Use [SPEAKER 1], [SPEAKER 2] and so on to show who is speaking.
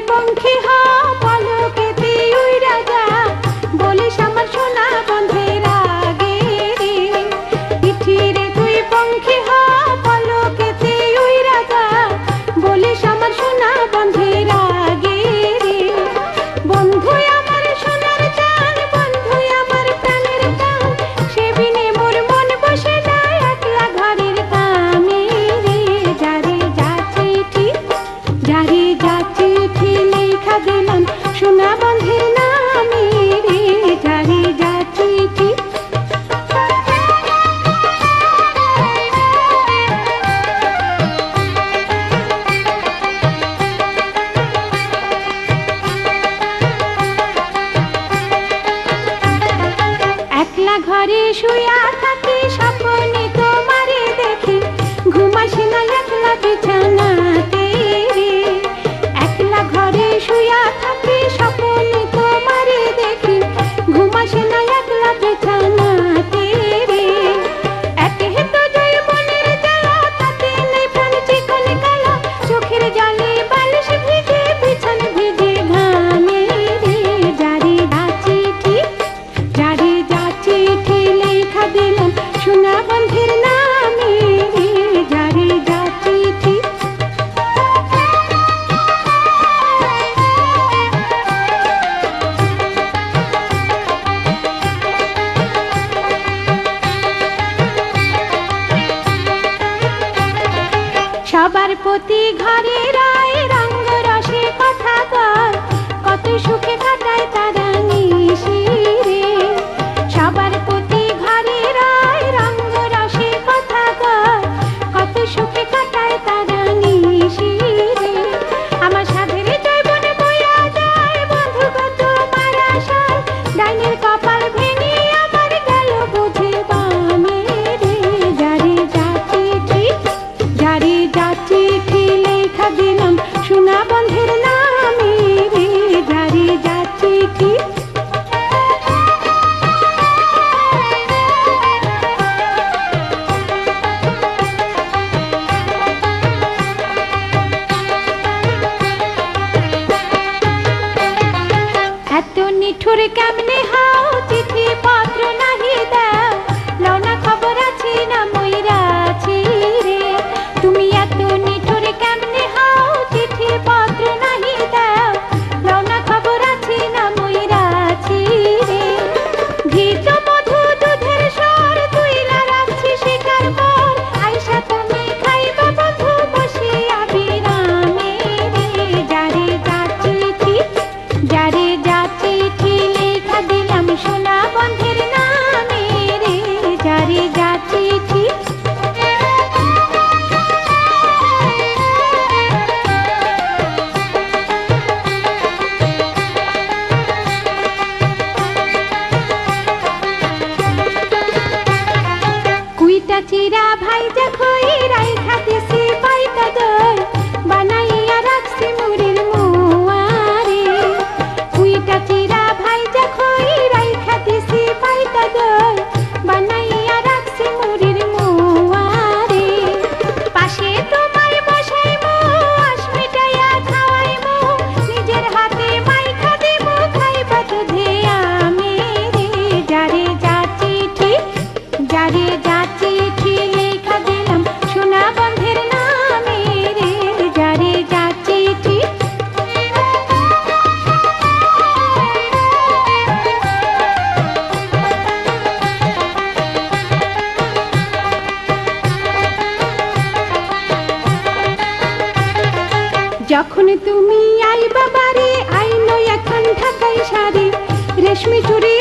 [SPEAKER 1] পঙ্খী হ পলকেতে উইরা যা বলিস আমার সোনা বন্ধের আগে রে চিঠি রে তুই পঙ্খী হ পলকেতে উইরা যা বলিস আমার সোনা বন্ধের আগে রে বন্ধু আমার সোনার চাঁদ বন্ধু আমার প্রাণের প্রাণ সে বিনে মোর মন বসে যায় একলা ঘরের কামে রে যারে যা চিঠি লেখা দিলাম সোনা বন্ধের নামে রে যারে যা চিঠি একলা ঘরে শুয়া থাকি স্বপ্নে তোমারে দেখি ঘুমাসি না একলা বিছানাতে রে একলা ঘরে শুয়া থাকি স্বপ্নে তোমারে দেখি ঘুমাসি না একলা বিছানাতে রে একে তো জৈবনের জ্বালা তাতে নেই প্রাণ চিকন কালা চোখের জলে বালিশ ভিজে বিছান ভিজে ঘামে রে যারে যা চিঠি লেখা দিলাম সোনা বন্ধের নামে রে যারে যা চিঠি সবার প্রতি ঘরে রায় রঙ্গ রসে কথা কয় কত সুখে কাটায় তারা নিশি রে সবার প্রতি ঘরে রায় রঙ্গ রসে কথা কয় কত সুখে কাটায় তারা নিশি রে আমার সাধের জৈবনে বইয়া যায় বন্ধু কত মারা সার ডাইনের কপাল ভেঙে আমার গেল বুঝে বামে রে যারে যা চিঠি লেখা দিলাম সোনা বন্ধের নামে রে যারে যা চিঠি এত নিঠুর কেমনে হাও চিঠি পত্র নাহি দাও লওনা খবর আছে না মইরা আছি রে তুমি এত নিঠুর কেমনে হাও চিঠি পত্র নাহি দাও লওনা খবর আছে না মইরা আছি রে ঘিত মধু দুধের স্বর তুইলা রাখছি শিকার পর আইসা তুমি খাইবা বন্ধু বসিয়া বিরামে রে যারে যা চিঠি লেখা দিলাম সোনা বন্ধের নামে রে যারে যা চিঠি কুইটা চিরা ভাই দেখই রাইখা দিছি পাইতা দই বানাইয়া রাখছি মুড়ির মুয়ারে কুইটা চিরা ভাই দেখই রাইখা দিছি পাইতা দই বানাইয়া রাখছি মুড়ির মুয়ারে পাশে তোমায় বসাইমু আশ মিটাইয়া খাওয়াইমু নিজের হাতে মাইখা দিমু খাইবা দুধে আমি রে যারে যা চিঠি লেখা দিলাম সোনা বন্ধের নামে রে যারে যা চিঠি যখন তুমি আইবা বাড়ি আইলো এখন ঢাকাই শাড়ি রেশমি চুড়ি